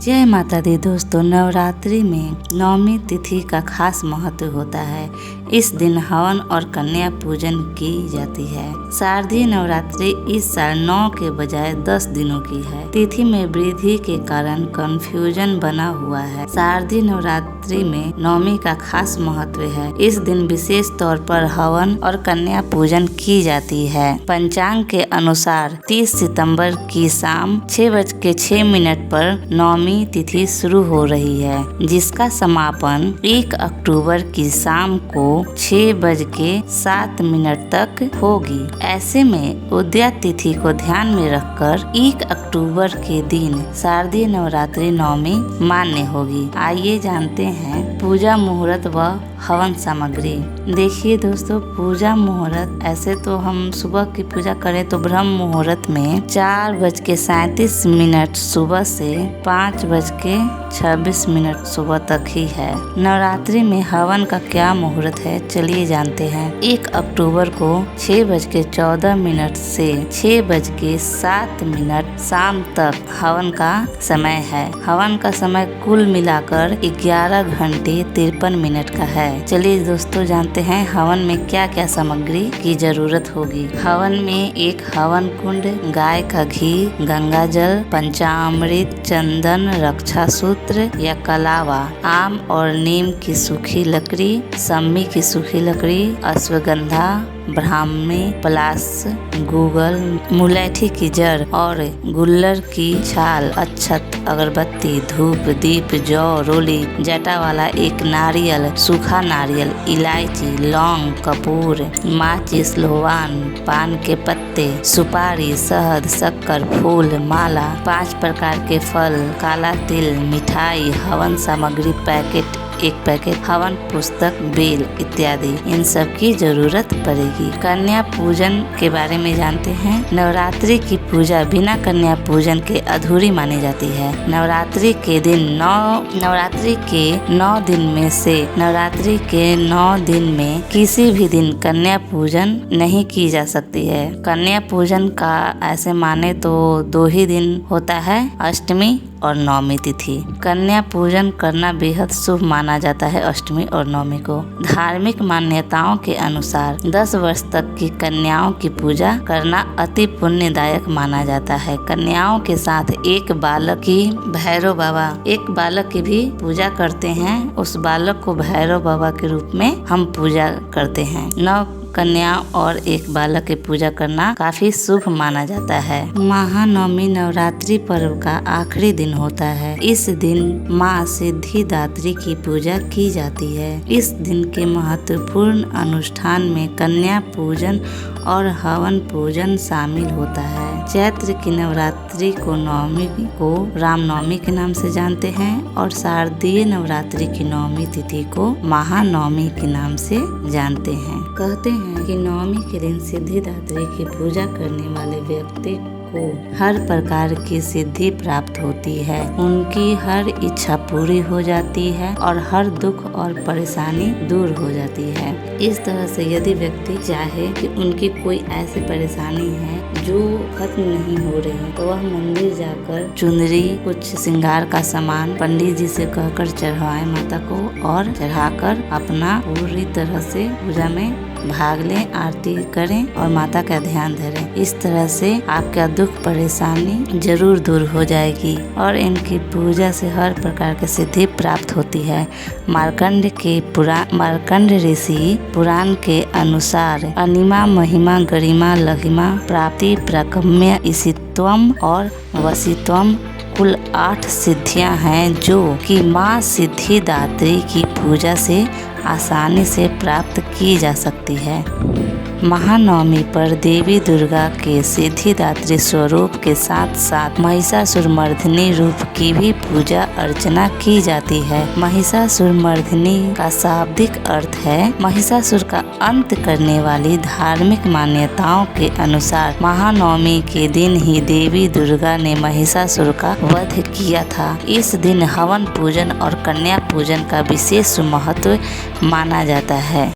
जय माता दी दोस्तों। नवरात्रि में नवमी तिथि का खास महत्व होता है। इस दिन हवन और कन्या पूजन की जाती है। शारदीय नवरात्रि इस साल 9 के बजाय 10 दिनों की है। तिथि में वृद्धि के कारण कंफ्यूजन बना हुआ है। शारदीय नवरात्रि में नवमी का खास महत्व है। इस दिन विशेष तौर पर हवन और कन्या पूजन की जाती है। पंचांग के अनुसार 30 सितंबर की शाम 6:06 पर नवमी तिथि शुरू हो रही है, जिसका समापन 1 अक्टूबर की शाम को 6:07 तक होगी। ऐसे में उदया तिथि को ध्यान में रखकर 1 अक्टूबर के दिन शारदीय नवरात्रि नवमी मान्य होगी। आइए जानते हैं पूजा मुहूर्त व हवन सामग्री। देखिए दोस्तों, पूजा मुहूर्त ऐसे तो हम सुबह की पूजा करें तो ब्रह्म मुहूर्त में 4:37 सुबह से 5:26 सुबह तक ही है। नवरात्रि में हवन का क्या मुहूर्त है, चलिए जानते हैं। 1 अक्टूबर को 6:14 से 6:07 शाम तक हवन का समय है। हवन का समय कुल मिलाकर 11 घंटे 53 मिनट का है। चलिए दोस्तों जानते हैं हवन में क्या क्या सामग्री की जरूरत होगी। हवन में एक हवन कुंड, गाय का घी, गंगा जल, पंचामृत, चंदन, रक्षा सूत्र या कलावा, आम और नीम की सूखी लकड़ी, सम्मी की सूखी लकड़ी, अश्वगंधा, ब्राह्मी, पलास, गूगल, मुलैठी की जड़ और गुल्लर की छाल, अक्षत, अगरबत्ती, धूप, दीप, जौ, रोली, जटा वाला एक नारियल, सूखा नारियल, इलायची, लौंग, कपूर, माचिस, लोहान, पान के पत्ते, सुपारी, शहद, शक्कर, फूल, माला, 5 प्रकार के फल, काला तिल, मिठाई, हवन सामग्री पैकेट 1 पैकेट, हवन पुस्तक, बेल इत्यादि इन सब की जरूरत पड़ेगी। कन्या पूजन के बारे में जानते हैं। नवरात्रि की पूजा बिना कन्या पूजन के अधूरी मानी जाती है। नवरात्रि के 9 दिन में किसी भी दिन कन्या पूजन नहीं की जा सकती है। कन्या पूजन का ऐसे माने तो 2 ही दिन होता है, अष्टमी और नवमी तिथि। कन्या पूजन करना बेहद शुभ माना जाता है अष्टमी और नवमी को। धार्मिक मान्यताओं के अनुसार 10 वर्ष तक की कन्याओं की पूजा करना अति पुण्यदायक माना जाता है। कन्याओं के साथ एक बालक की भी पूजा करते हैं। उस बालक को भैरव बाबा के रूप में हम पूजा करते हैं। 9 कन्या और एक बालक की पूजा करना काफी शुभ माना जाता है। महानवमी नवरात्रि पर्व का आखिरी दिन होता है। इस दिन माँ सिद्धिदात्री की पूजा की जाती है। इस दिन के महत्वपूर्ण अनुष्ठान में कन्या पूजन और हवन पूजन शामिल होता है। चैत्र की नवरात्रि को नवमी को रामनवमी के नाम से जानते हैं और शारदीय नवरात्रि की नवमी तिथि को महानवमी के नाम से जानते हैं। कहते हैं कि नवमी के दिन सिद्धिदात्री की पूजा करने वाले व्यक्ति को हर प्रकार की सिद्धि प्राप्त होती है। उनकी हर इच्छा पूरी हो जाती है और हर दुख और परेशानी दूर हो जाती है। इस तरह से यदि व्यक्ति चाहे कि उनकी कोई ऐसी परेशानी है जो खत्म नहीं हो रही, तो वह मंदिर जाकर चुनरी, कुछ श्रृंगार का सामान पंडित जी से कहकर चढ़ाए माता को और चढ़ाकर अपना पूरी तरह से पूजा में भाग लें, आरती करें और माता का ध्यान धरें। इस तरह से आपका दुख परेशानी जरूर दूर हो जाएगी और इनकी पूजा से हर प्रकार की सिद्धि प्राप्त होती है। मार्कंड ऋषि पुराण के अनुसार अनिमा, महिमा, गरिमा, लघिमा, प्राप्ति, प्रकम्य, ईशित्वम और वसित्वम कुल 8 सिद्धियां हैं जो कि माँ सिद्धिदात्री की पूजा से आसानी से प्राप्त की जा सकती है। महानवमी पर देवी दुर्गा के सिद्धिदात्री स्वरूप के साथ साथ महिषासुरमर्दिनी रूप की भी पूजा अर्चना की जाती है। महिषासुरमर्दिनी का शाब्दिक अर्थ है महिषासुर का अंत करने वाली। धार्मिक मान्यताओं के अनुसार महानवमी के दिन ही देवी दुर्गा ने महिषासुर का वध किया था। इस दिन हवन पूजन और कन्या पूजन का विशेष महत्व माना जाता है।